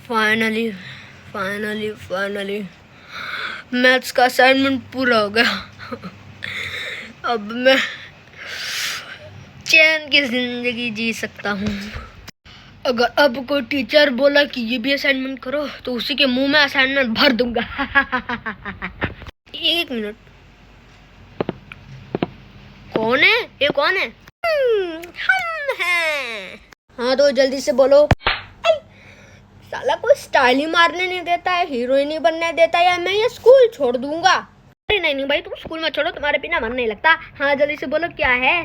Finally finally finally maths का assignment पूरा हो गया। अब मैं चैन की जिंदगी जी सकता हूँ। अगर अब कोई टीचर बोला कि ये भी असाइनमेंट करो तो उसी के मुंह में असाइनमेंट भर दूंगा। 1 मिनट, कौन है ये? कौन है? हम हैं। हाँ तो जल्दी से बोलो। साला कोई स्टाइल ही मारने नहीं देता है, हीरोइन ही बनने देता है, या मैं ये स्कूल छोड़ दूंगा। अरे नहीं भाई, तुम स्कूल मत छोड़ो, तुम्हारे बिना मन नहीं लगता। हाँ जल्दी से बोलो क्या है?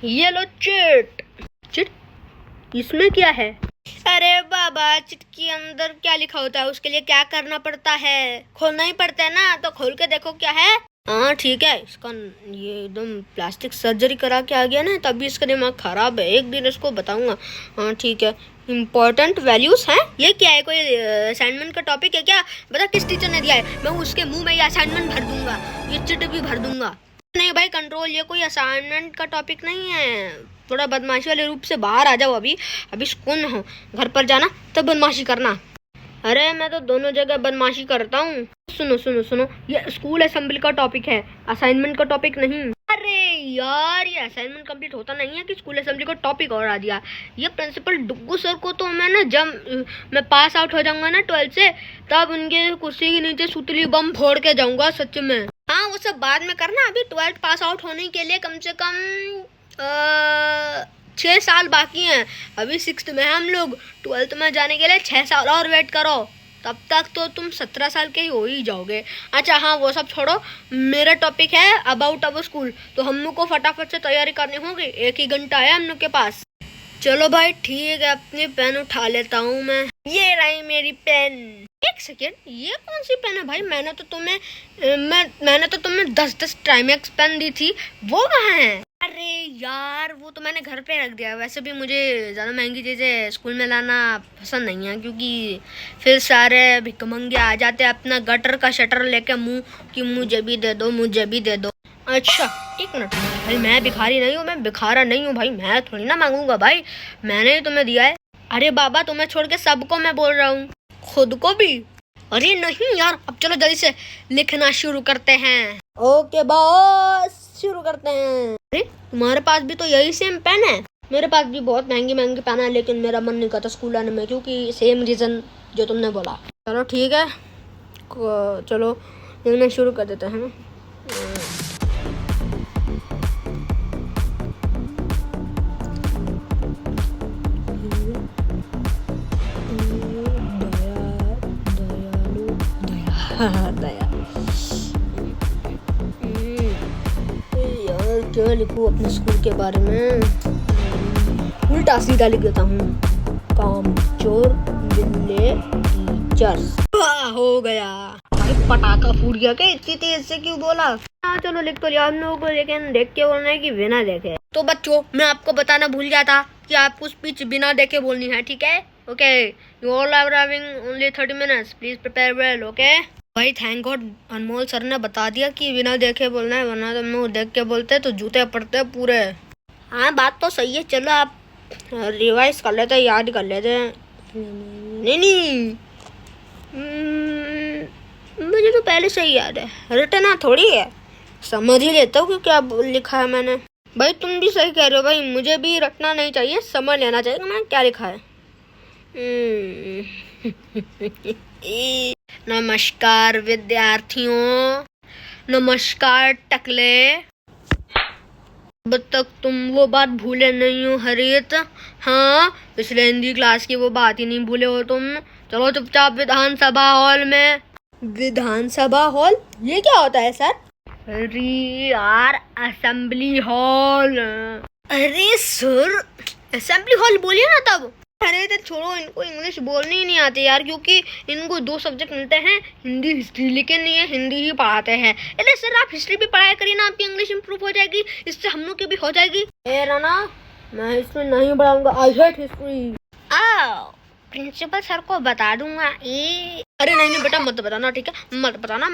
ये लो चिट। चिट? इसमें क्या है? अरे बाबा, चिट के अंदर क्या लिखा होता है, उसके लिए क्या करना पड़ता है? खोलना ही पड़ता है ना, तो खोल के देखो क्या है। हाँ ठीक है, इसका ये एकदम प्लास्टिक सर्जरी करा के आ गया ना, तभी इसका दिमाग खराब है। एक दिन इसको बताऊंगा। हाँ ठीक है। इम्पोर्टेंट वैल्यूज हैं? ये क्या है? कोई असाइनमेंट का टॉपिक है क्या? बता किस टीचर ने दिया है, मैं उसके मुंह में ये असाइनमेंट भर दूंगा, ये चिट भी भर दूंगा। नहीं भाई कंट्रोल, ये कोई असाइनमेंट का टॉपिक नहीं है। थोड़ा बदमाशी वाले रूप से बाहर आ जाओ। अभी स्कूल में हो, घर पर जाना तब बदमाशी करना। अरे मैं तो दोनों जगह बदमाशी करता हूँ। सुनो सुनो सुनो, ये स्कूल असेंबली का टॉपिक है, असाइनमेंट का टॉपिक नहीं। अरे यार, ये असाइनमेंट कंप्लीट होता नहीं है कि स्कूल असेंबली का टॉपिक और आ दिया। ये प्रिंसिपल डुग्गू सर को तो मैं ना, जब मैं पास आउट हो जाऊंगा ना 12th से, तब उनके कुर्सी के नीचे सुतली बम फोड़ के जाऊंगा सच में। हाँ वो सब बाद में करना, अभी 12th पास आउट होने के लिए कम से कम 6 साल बाकी हैं। अभी 6th में हम लोग, 12th में जाने के लिए 6 साल और वेट करो, तब तक तो तुम 17 साल के ही हो ही जाओगे। अच्छा हाँ वो सब छोड़ो, मेरा टॉपिक है अबाउट अवर स्कूल, तो हम लोग को फटाफट से तैयारी करनी होगी। 1 ही घंटा है हम लोग के पास। चलो भाई ठीक है, अपनी पेन उठा लेता हूँ मैं। ये रही मेरी पेन। 1 सेकेंड, ये कौन सी पेन है भाई? मैंने तो तुम्हें 10 ट्राइमेक्स पेन दी थी, वो कहाँ है? अरे यार वो तो मैंने घर पे रख दिया। वैसे भी मुझे ज़्यादा महंगी चीज़ें स्कूल में लाना पसंद नहीं है, क्योंकि फिर सारे भिखमंगे आ जाते हैं अपना गटर का शटर लेके मुंह कि मुझे भी दे दो, मुझे भी दे दो। अच्छा 1 मिनट भाई, मैं भिखारी नहीं हूँ, मैं भिखारा नहीं हूँ भाई, मैं थोड़ी ना मांगूंगा भाई, मैंने ही तुम्हें दिया है। अरे बाबा तुम्हें छोड़ के सबको मैं बोल रहा हूँ, खुद को भी। अरे नहीं यार, अब चलो जल्दी से लिखना शुरू करते हैं। ओके बॉस, शुरू करते हैं। अरे तुम्हारे पास भी तो यही सेम पेन है? मेरे पास भी बहुत महंगी महंगी पेन है, लेकिन मेरा मन नहीं करता स्कूल आने में, क्योंकि सेम रीज़न जो तुमने बोला। चलो ठीक है, चलो लिखना शुरू कर देते हैं। दया यार, क्या लिखूं अपने स्कूल के बारे में? उल्टा सीधा लिख देता हूँ, कामचोर बिल्ले टीचर्स। हो गया भाई, पटाखा फूट गया क्या? इतनी तेज से क्यों बोला? हाँ चलो लिख तो लिया हम लोगों को, लेकिन देख के बोलना है कि बिना देखे। तो बच्चों मैं आपको बताना भूल गया था कि आपको स्पीच बिना देखे बोलनी है, ठीक है? Okay, you all are having only 30 minutes, please prepare well. Okay भाई, थैंक गॉड अनमोल सर ने बता दिया कि बिना देखे बोलना है, वरना तो हम लोग देख के बोलते तो जूते पड़ते हैं पूरे। हाँ बात तो सही है, चलो आप रिवाइज कर लेते हैं, याद कर लेते हैं। नहीं मुझे तो पहले से ही याद है, रटना थोड़ी है, समझ ही लेता हूँ कि क्या लिखा है मैंने। भाई तुम भी सही कह रहे हो भाई, मुझे भी रटना नहीं चाहिए, समझ लेना चाहिए मैंने क्या लिखा है। नमस्कार विद्यार्थियों, नमस्कार टकले। अब तक तुम वो बात भूले नहीं हो हरित? हाँ पिछले हिंदी क्लास की वो बात ही नहीं भूले हो तुम। चलो चुपचाप विधानसभा हॉल में। विधानसभा हॉल ये क्या होता है सर? अरे यार असेंबली हॉल। अरे सर असेंबली हॉल बोलिए ना तब। अरे तो छोड़ो, इनको इंग्लिश बोलनी ही नहीं आती यार, क्योंकि इनको 2 सब्जेक्ट मिलते हैं, हिंदी हिस्ट्री, लेकिन ये हिंदी ही पढ़ाते हैं। अरे सर आप हिस्ट्री भी पढ़ाया करिए ना, आपकी इंग्लिश इंप्रूव हो जाएगी, इससे हम लोग की भी हो जाएगी। राना मैं हिस्ट्री नहीं पढ़ाऊंगा, I hate history. Principal sir को बता दूंगा। अरे नहीं बेटा मत बताना, ठीक है मत बताना,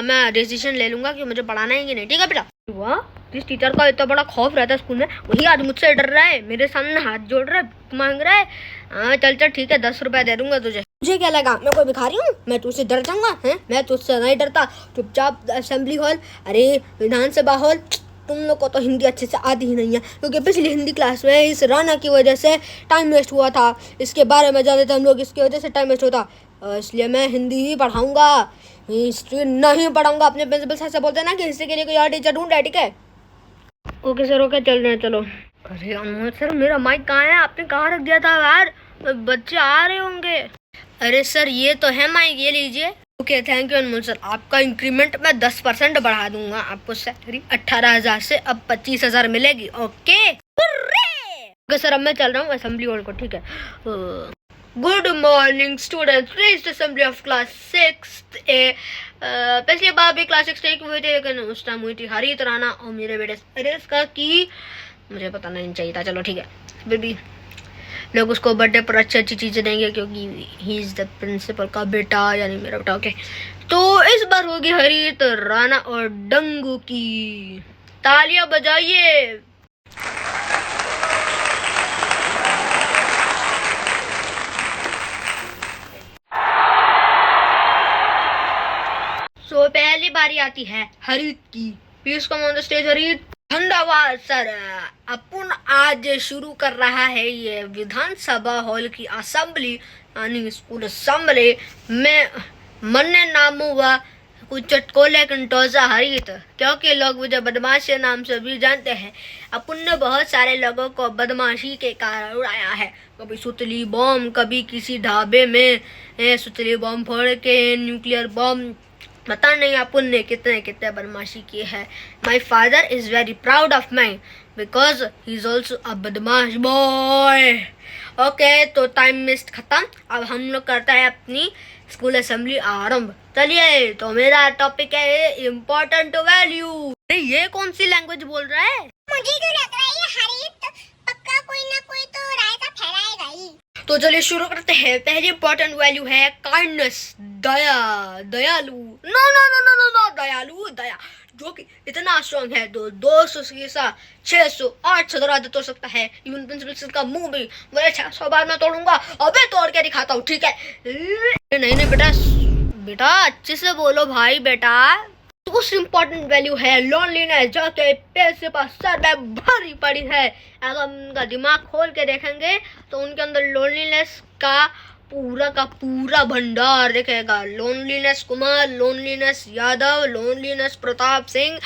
मैं डिसीजन ले लूंगा कि मुझे पढ़ाना है कि नहीं, ठीक है बेटा? वाह, जिस टीचर का इतना बड़ा खौफ रहता है स्कूल में, वही आज मुझसे डर रहा है, मेरे सामने हाथ जोड़ रहा है, मांग रहा है। हाँ चल ठीक है, 10 रुपए दे दूंगा तुझे। मुझे क्या लगा मैं कोई भिखारी हूँ? मैं तुझसे डर जाऊंगा? हैं, मैं तुझसे नहीं डरता। चुपचाप असेंबली हॉल, अरे विधानसभा हॉल। तुम लोग को तो हिंदी अच्छे से आती ही नहीं है, क्योंकि पिछली हिंदी क्लास में इस राणा की वजह से टाइम वेस्ट हुआ था। इसके बारे में जाने थे हम लोग, इसकी वजह से टाइम वेस्ट होता, इसलिए मैं हिंदी ही पढ़ाऊंगा, हिस्ट्री नहीं पढ़ाऊंगा। अपने प्रिंसिपल सर से बोलते हैं ना कि हिस्ट्री के लिए कोई और टीचर ढूंढ है, ठीक है? ओके सर, ओके, चल रहे हैं, चलो। अरे अनमोल सर, मेरा माइक कहाँ है? आपने कहाँ रख दिया था यार? बच्चे आ रहे होंगे। अरे सर, ये तो है माइक, ये लीजिए। Okay, thank you Anmol sir. आपका इंक्रीमेंट मैं 10% बढ़ा दूंगा। आपको सैलरी 18,000 से अब 25,000 मिलेगी। ओके सर, अब मैं चल रहा हूँ असेंबली हॉल को, ठीक है? Good morning students, please assembly of class 6A। पिछली बार भी क्लास 6 की हुई थी, लेकिन उस टाइम हुई थी हरित राणा और मेरे बेटे अरेस का की मुझे पता नहीं चाहिए था। चलो ठीक है, फिर भी लोग उसको बर्थडे पर अच्छी चीज़ें देंगे, क्योंकि ही इज़ द प्रिंसिपल का बेटा, यानी मेरा बेटा। ओके, तो इस बार होगी हरित राणा और डंगू की। तालियां बजाइए। तो पहली बारी आती है हरित की। Please come on the stage हरित। धन्यवाद सर। अपन आज शुरू कर रहा है ये विधानसभा हॉल की असेंबली, यानी स्कूल असेंबली में मन्ने नाम हुआ कुछ चटकोले कंटोजा हरित, क्योंकि लोग मुझे बदमाश के नाम से भी जानते हैं। अपन ने बहुत सारे लोगों को बदमाशी के कारण उड़ाया है, कभी सुतली बॉम्ब, कभी किसी ढाबे में सुतली बॉम्ब फोड़ के, न्यूक्लियर बॉम्ब, पता नहीं अपन ने कितने कितने बदमाशी की है। My father is very proud of my because he is also a बदमाश बॉय। ओके, तो टाइम मिस्ट खत्म। अब हम लोग करते हैं अपनी स्कूल असेंबली आरंभ। चलिए, तो मेरा टॉपिक है इम्पोर्टेंट वैल्यू। अरे ये कौन सी लैंग्वेज बोल रहा है? मुझे तो लग रहा है हरित पक्का कोई ना कोई तो रायता फैलाएगा ही। तो चलिए शुरू करते हैं। पहली इम्पोर्टेंट वैल्यू है काइंडनेस, दया, दयालु। No no no no no no, दयालु, दया, जो कि इतना स्ट्रॉन्ग है, 200 के साथ 600 800 दरवाजा तोड़ सकता है। इवन प्रिंसिपल का मुंह भी मैं 600 बार में तोड़ूंगा। अबे तोड़ के दिखाता हूँ, ठीक है? नहीं नहीं बेटा, बेटा अच्छे से बोलो भाई बेटा। दूसरी इम्पोर्टेंट वैल्यू है लोनलीनेस, जो कि पैसे पर सर में भरी पड़ी है। अगर उनका दिमाग खोल के देखेंगे तो उनके अंदर लोनलीनेस का पूरा भंडार दिखेगा। Loneliness Kumar, loneliness Yadav, loneliness Pratap Singh.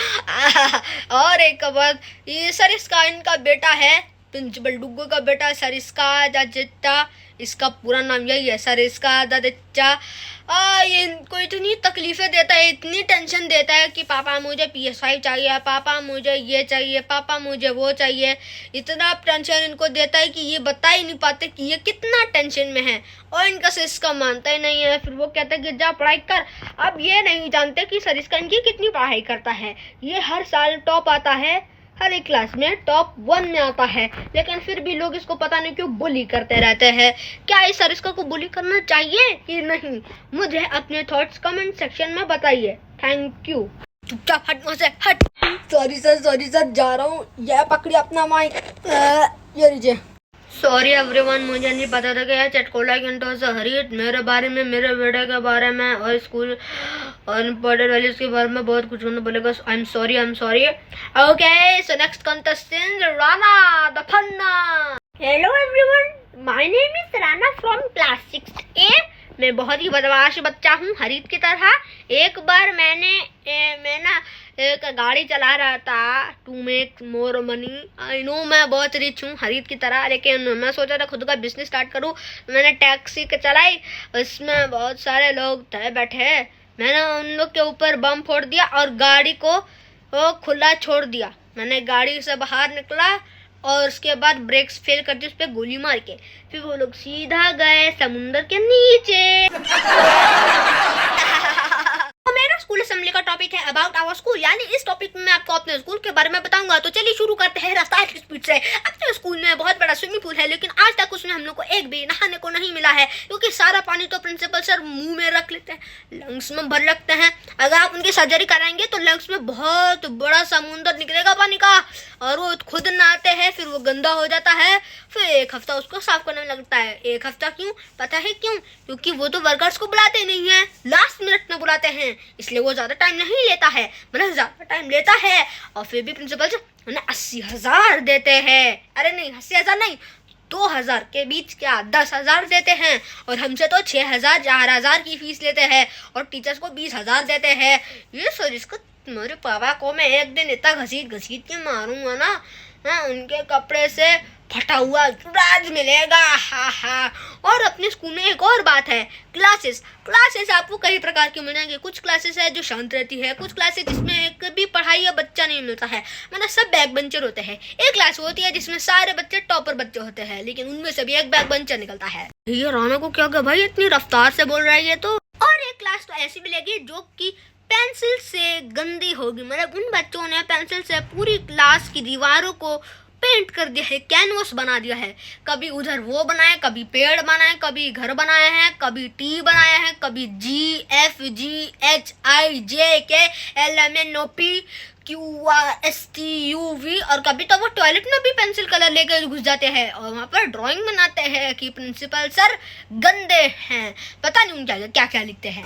और एक बात, ये सर इसका इनका बेटा है, प्रिंसिपल डुग्गू का बेटा सरिस्का आदित्य, इसका पूरा नाम यही है, सरिस्का आदित्य। ये इनको इतनी तकलीफें देता है, इतनी टेंशन देता है कि पापा मुझे PS5 चाहिए, पापा मुझे ये चाहिए, पापा मुझे वो चाहिए। इतना टेंशन इनको देता है कि ये बता ही नहीं पाते कि ये कितना टेंशन में है, और इनका सरिस्का मानता ही नहीं है। फिर वो कहता है कि जा पढ़ाई कर। अब ये नहीं जानते कि सरिस्का इनकी कितनी पढ़ाई करता है। ये हर साल टॉप आता है, हर एक क्लास में टॉप 1 में आता है, लेकिन फिर भी लोग इसको पता नहीं क्यों बुली करते रहते हैं। क्या इस सरिस्का को बुली करना चाहिए कि नहीं? मुझे अपने थॉट्स कमेंट सेक्शन में बताइए। Thank you. चुपचाप हट मुझसे, हट। सॉरी सर, जा रहा हूँ। यह पकड़ी अपना माइक, ये लीजिए। सॉरी एवरीवन, मुझे नहीं पता था कि यह चटकोला कंटोजा हरित मेरे बारे में, मेरे बेटे के बारे में और स्कूल और इम्पोर्टेंट वैल्यूज के बारे में बहुत कुछ होने बोलेगा। I am sorry. Okay, so next contestant Rana the फन्ना। Hello everyone, my name is Rana from class 6A। मैं बहुत ही बदमाश बच्चा हूँ, हरित की तरह। एक बार मैं ना एक गाड़ी चला रहा था to make more money. I know मैं बहुत रिच हूँ हरित की तरह, लेकिन मैं सोचा था खुद का बिजनेस स्टार्ट करूँ। मैंने टैक्सी चलाई, उसमें बहुत सारे लोग थे बैठे। मैंने उन लोग के ऊपर बम फोड़ दिया और गाड़ी को वो खुला छोड़ दिया। मैंने गाड़ी से बाहर निकला और उसके बाद ब्रेक्स फेल कर दी, उस पर गोली मार के। फिर वो लोग सीधा गए समुंदर के नीचे। मेरा स्कूल असेंबली का टॉपिक है अबाउट आवर स्कूल, यानी इस टॉपिक में मैं आपको अपने स्कूल के बारे में बताऊंगा। तो चलिए शुरू करते हैं रफ्तार की स्पीड से। अपने स्कूल में बहुत बड़ा स्विमिंग पूल है, लेकिन आज तक उसमें हम लोग को एक भी नहाने को नहीं मिला है, क्योंकि सारा पानी तो प्रिंसिपल सर मुंह में रख लेते हैं, लंग्स में भर रखते हैं। अगर आप उनकी सर्जरी कराएंगे तो लंग्स में बहुत बड़ा समुंदर निकलेगा पानी का, और वो खुद नहाते हैं, फिर वो गंदा हो जाता है, फिर 1 हफ्ता उसको साफ करने में लगता है। 1 हफ्ता क्यों? पता है क्यों? क्योंकि वो तो वर्कर्स को बुलाते नहीं है, लास्ट मिनट में बुलाते हैं, इसलिए वो ज्यादा टाइम नहीं लेता है, मतलब ज्यादा टाइम लेता है, और फिर भी प्रिंसिपल से उन्हें 80,000 देते हैं। अरे नहीं, 80,000 नहीं, 2,000 के बीच क्या 10,000 देते हैं, और हमसे तो 6,000 4,000 की फीस लेते हैं, और टीचर्स को 20,000 देते हैं। ये सर, इसको मेरे पापा को मैं एक दिन इतना घसीट के मारूंगा ना, हाँ, उनके कपड़े से फटा हुआ राज मिलेगा। हा हा। और अपने स्कूल में एक और बात है, क्लासेस आपको कई प्रकार की मिलेंगे। कुछ क्लासेस है जो शांत रहती है, कुछ क्लासेस जिसमें एक भी पढ़ाई या बच्चा नहीं मिलता है, मतलब सब बैक बेंचर होते हैं। एक क्लास होती है जिसमें सारे बच्चे टॉपर बच्चे होते हैं, लेकिन उनमें से भी एक बैक बेंचर निकलता है। ये राना को क्या भाई इतनी रफ्तार से बोल रहा है ये तो। और एक क्लास तो ऐसी मिलेगी जो कि पेंसिल से गंदी होगी, मतलब उन बच्चों ने पेंसिल से पूरी क्लास की दीवारों को पेंट कर दिया है, कैनवस बना दिया है। कभी उधर वो बनाए, कभी पेड़ बनाए, कभी घर बनाए हैं, कभी टी बनाया है, कभी GFGHIJKLMNOPQRSTUV, और कभी तो वो टॉयलेट में भी पेंसिल कलर लेकर घुस जाते हैं और वहाँ पर ड्राइंग बनाते हैं कि प्रिंसिपल सर गंदे हैं। पता नहीं उनका क्या क्या लिखते हैं।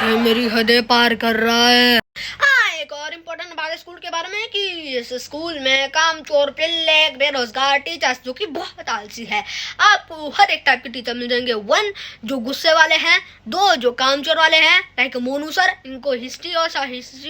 ये मेरी हदें पार कर रहा है। एक और इम्पोर्टेंट बात है स्कूल के बारे में कि इस स्कूल में कामचोर, पिल्ले, बेरोजगार टीचर्स जो कि बहुत आलसी है। आपको हर एक टाइप के टीचर मिल जाएंगे। 1 जो गुस्से वाले हैं, 2 जो कामचोर वाले हैं लाइक मोनू सर, इनको हिस्ट्री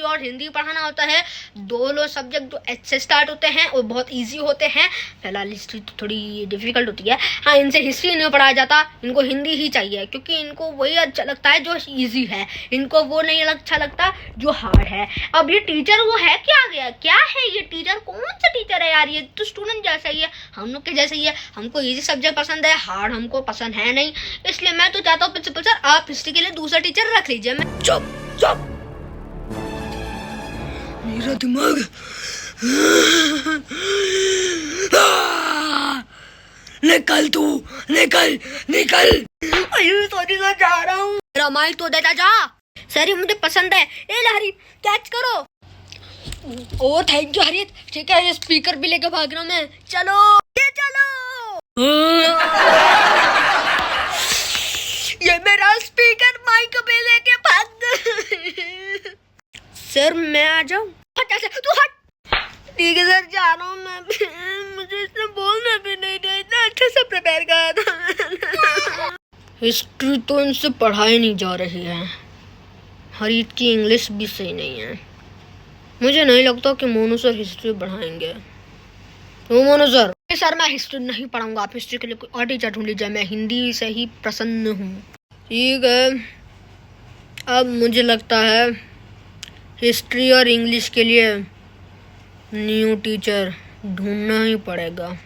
और हिंदी पढ़ाना होता है। दोनों सब्जेक्ट जो H से स्टार्ट होते हैं वो बहुत ईजी होते हैं। फिलहाल हिस्ट्री तो थोड़ी डिफिकल्ट होती है, हाँ, इनसे हिस्ट्री नहीं पढ़ाया जाता, इनको हिंदी ही चाहिए, क्योंकि इनको वही अच्छा लगता है जो ईजी है, इनको वो नहीं अच्छा लगता जो हार्ड है। अब ये टीचर वो है क्या है ये टीचर? कौन सा टीचर है यार? ये तो स्टूडेंट जैसा ही है, हम लोग के जैसा ही है। हमको इजी सब्जेक्ट पसंद है, हार्ड हमको पसंद है नहीं, इसलिए मैं तो चाहता हूँ प्रिंसिपल सर आप हिस्ट्री के लिए दूसरा टीचर रख लीजिए। मैं चुप मेरा दिमाग निकल तू, निकल। सॉरी सर, जा रहा हूँ। मेरा माइक तो देता जा। सर ये मुझे पसंद है। ए लहरी, कैच करो। ओ थैंक यू हरित। ठीक है, ये स्पीकर भी लेके भाग रहा हूँ मैं। चलो ये चलो। ये मेरा स्पीकर माइक पे लेके भाग। सर मैं आ जाऊँ? तू हट। ठीक है सर, जा रहा हूँ मैं। मुझे इसने बोलना भी नहीं दिया, इतना अच्छे से प्रिपेयर करा था। हिस्ट्री तो इनसे पढ़ाई नहीं जा रही है, हरीत की इंग्लिश भी सही नहीं है। मुझे नहीं लगता कि मोनू सर हिस्ट्री पढ़ाएंगे। तो मोनू सर मैं हिस्ट्री नहीं पढ़ाऊंगा, आप हिस्ट्री के लिए कोई और टीचर ढूंढ लीजिए, मैं हिंदी से ही प्रसन्न हूँ। ठीक है, अब मुझे लगता है हिस्ट्री और इंग्लिश के लिए न्यू टीचर ढूंढना ही पड़ेगा।